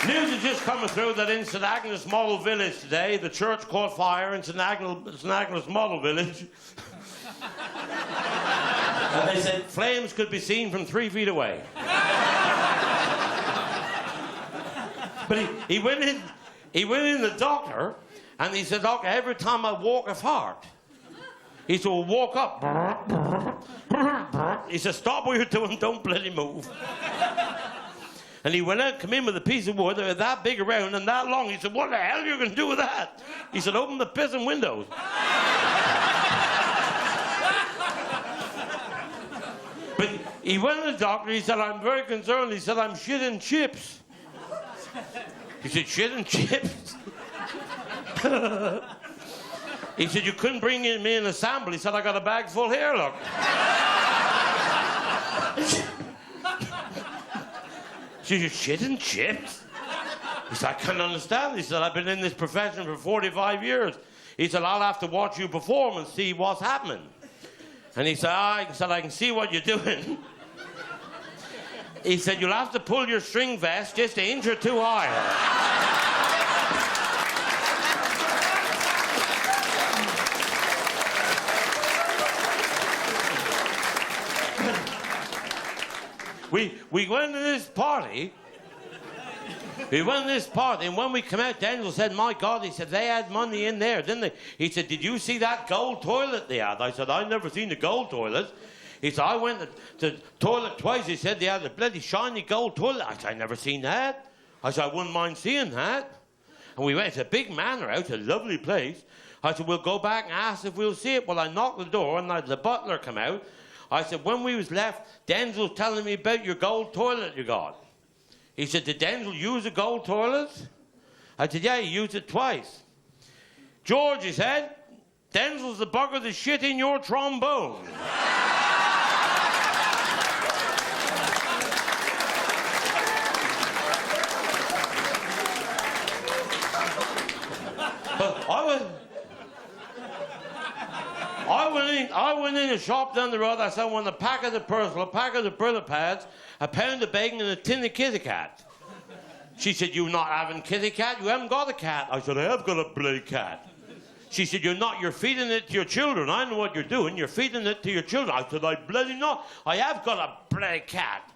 News is just coming through that in St Agnes Model Village today, the church caught fire in St Agnes Model Village. And they said flames could be seen from 3 feet away. But he went in the doctor, and he said, "Doctor, every time I walk I fart." He said, "Well, walk up." He said, "Stop what you're doing, don't bloody move." And he went out, come in with a piece of wood that big around and that long. He said, "What the hell are you going to do with that?" He said, "Open the pissing windows." But he went to the doctor, he said, "I'm very concerned." He said, "I'm shitting chips." He said, "Shitting chips?" He said, "You couldn't bring me in a sample." He said, "I got a bag full here, look." She said, "Shitting chips?" He said, "I can't understand." He said, "I've been in this profession for 45 years. He said, "I'll have to watch you perform and see what's happening." And he said, "I can see what you're doing." He said, "You'll have to pull your string vest just an inch or two higher." We went to this party. And when we come out, Daniel said, "My God," he said, "they had money in there, didn't they?" He said, "Did you see that gold toilet they had?" I said, "I've never seen a gold toilet." He said, "I went to the toilet twice." He said, "They had a bloody shiny gold toilet." I said, "I've never seen that." I said, "I wouldn't mind seeing that." And we went, it's a big manor out, a lovely place. I said, "We'll go back and ask if we'll see it." Well, I knocked the door and the butler come out. I said, "When we was left, Denzel's telling me about your gold toilet you got." He said, "Did Denzel use a gold toilet?" I said, "Yeah, he used it twice." "George," he said, "Denzel's the bugger that shit in your trombone." But I went in a shop down the road. I said, "I want a pack of the Persil, a pack of the Brilla pads, a pound of bacon, and a tin of Kitty Cat." She said, "You're not having Kitty Cat? You haven't got a cat." I said, "I have got a bloody cat." She said, You're feeding it to your children. I know what you're doing. You're feeding it to your children." I said, "I bloody not. I have got a bloody cat."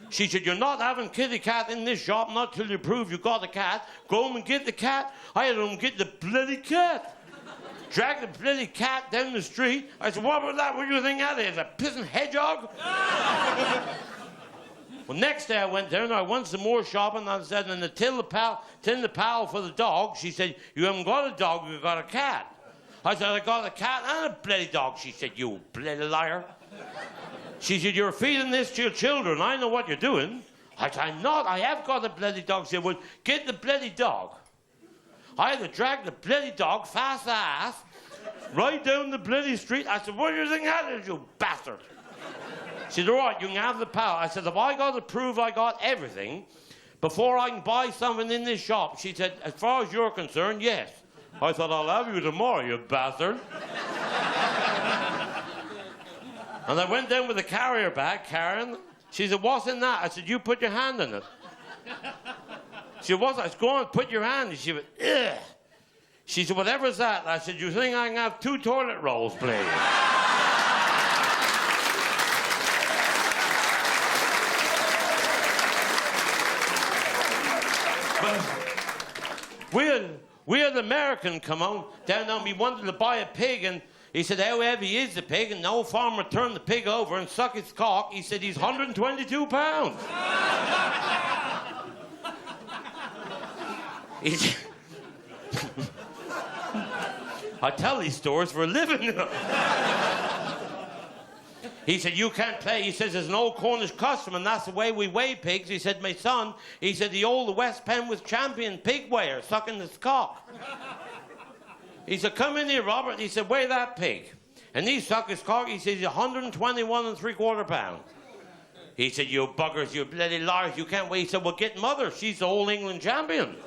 She said, "You're not having Kitty Cat in this shop, not till you prove you got a cat. Go home and get the cat." I had to get the bloody cat. Dragged the bloody cat down the street. I said, "What was that? What do you think that is? A pissing hedgehog?" Well, next day I went there and I went some more shopping. I said, "And the tin the pal for the dog." She said, "You haven't got a dog, you got a cat." I said, "I got a cat and a bloody dog." She said, "You bloody liar." She said, "You're feeding this to your children. I know what you're doing." I said, "I'm not. I have got a bloody dog." She said, "Well, get the bloody dog." I had to drag the bloody dog fast ass right down the bloody street. I said, "What do you think that is, you bastard?" She said, "All right, you can have the pal." I said, "Have I got to prove I got everything before I can buy something in this shop?" She said, "As far as you're concerned, yes." I thought, "I'll have you tomorrow, you bastard." And I went down with a carrier bag, Karen. She said, "What's in that?" I said, "You put your hand in it." She said, "What's that?" I said, "Go on, put your hand in." She went, "Ugh." She said, "Whatever's that?" I said, "You think I can have 2 toilet rolls, please?" But we had an American come on down and we wanted to buy a pig, and he said, "How heavy is the pig?" And the old farmer turned the pig over and sucked his cock. He said, "He's 122 pounds. I tell these stories for a living. He said, "You can't play." He says, "There's an old Cornish custom, and that's the way we weigh pigs." He said, "My son," he said, "the old West Penn was champion pig weigher, sucking his cock." He said, "Come in here, Robert." He said, "Weigh that pig." And he sucked his cock. He said, "He's 121 3/4 pounds. He said, "You buggers, you bloody liars, you can't weigh." He said, "Well, get mother. She's the whole England champion.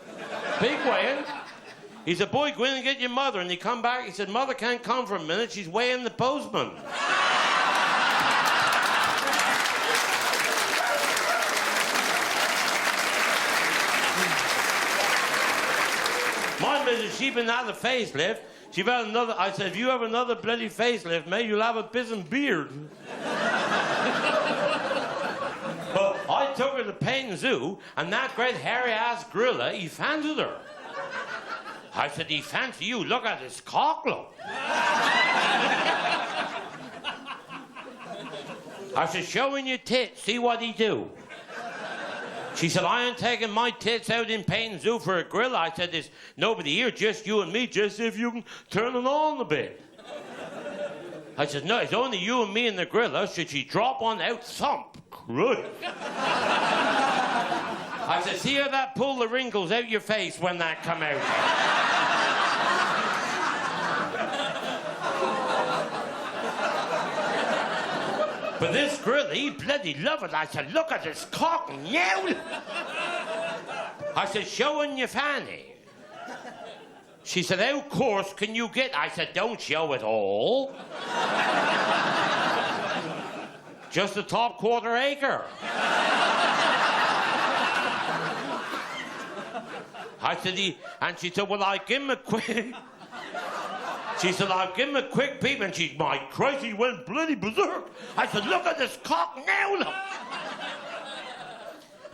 Pig weighing." He said, "Boy, go in and get your mother." And he come back. He said, "Mother can't come for a minute. She's weighing the postman." trouble is, she's been had a facelift. She's had another. I said, if you have another bloody facelift, mate, you'll have a pissing beard. But I took her to Payne Zoo, and that great hairy-ass gorilla, he fancied her. I said, he fancy you? Look at his cock, look. I said, show him your tits, see what he do. She said, I ain't taking my tits out in Payne Zoo for a gorilla. I said, there's nobody here, just you and me, just if you can turn it on a bit. I said, no, it's only you and me and the gorilla. Should she drop one out, thump. Good. I said, see how that pull the wrinkles out your face when that come out? But this gorilla, he bloody love it. I said, look at this cock now. I said, show him your fanny. She said, how coarse can you get? I said, don't show it all. Just the top quarter acre. I said, and she said, well, I'll give him a quick... She said, I'll give him a quick peep, and she, my Christ, he went bloody berserk. I said, look at this cock now, look.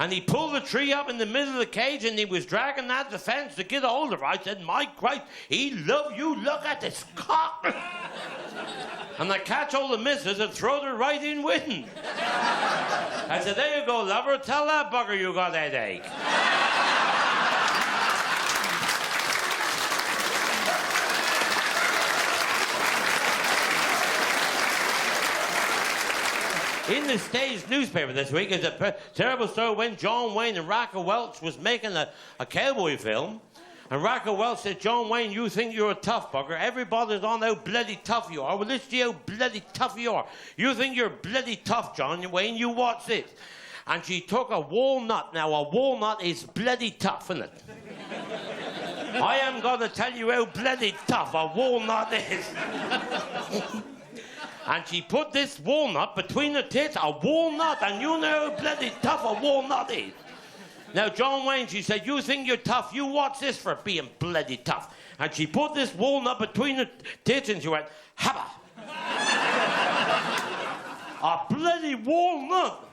And he pulled the tree up in the middle of the cage, and he was dragging at the fence to get a hold of her. I said, my Christ, he love you, look at this cock. And I catch all the missus and throw her right in with him. I said, there you go, lover, tell that bugger you got headache. In the stage newspaper this week is a terrible story when John Wayne and Raquel Welch was making a cowboy film. And Raquel Welch said, John Wayne, you think you're a tough bugger. Everybody's on how bloody tough you are. Well, let's see how bloody tough you are. You think you're bloody tough, John Wayne, you watch this. And she took a walnut. Now, a walnut is bloody tough, isn't it? I am going to tell you how bloody tough a walnut is. And she put this walnut between the tits, a walnut, and you know how bloody tough a walnut is. Now, John Wayne, she said, you think you're tough, you watch this for being bloody tough. And she put this walnut between the tits, and she went, habba. A bloody walnut.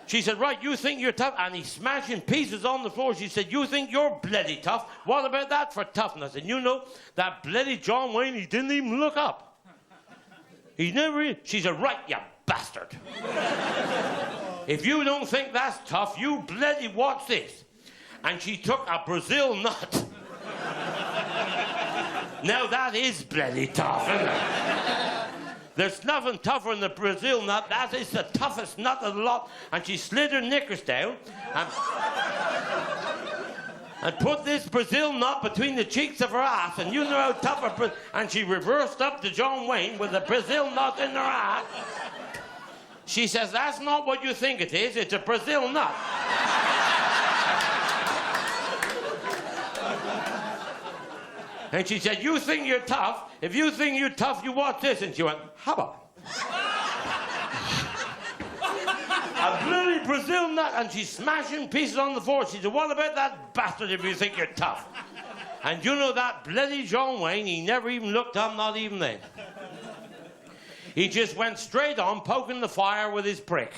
She said, right, you think you're tough? And he's smashing pieces on the floor. She said, you think you're bloody tough? What about that for toughness? And you know, that bloody John Wayne, he didn't even look up. He never... She said, right, you bastard. If you don't think that's tough, you bloody watch this. And she took a Brazil nut. Now that is bloody tough, isn't it? There's nothing tougher than the Brazil nut. That is the toughest nut of the lot. And she slid her knickers down and put this Brazil nut between the cheeks of her ass, and you know how tough a... And she reversed up to John Wayne with the Brazil nut in her ass. She says, that's not what you think it is, it's a Brazil nut. And she said, you think you're tough? If you think you're tough, you watch this. And she went, hubba. A bloody Brazil nut, and she's smashing pieces on the floor. She said, what about that bastard if you think you're tough? And you know that bloody John Wayne, he never even looked up, not even then. He just went straight on, poking the fire with his prick.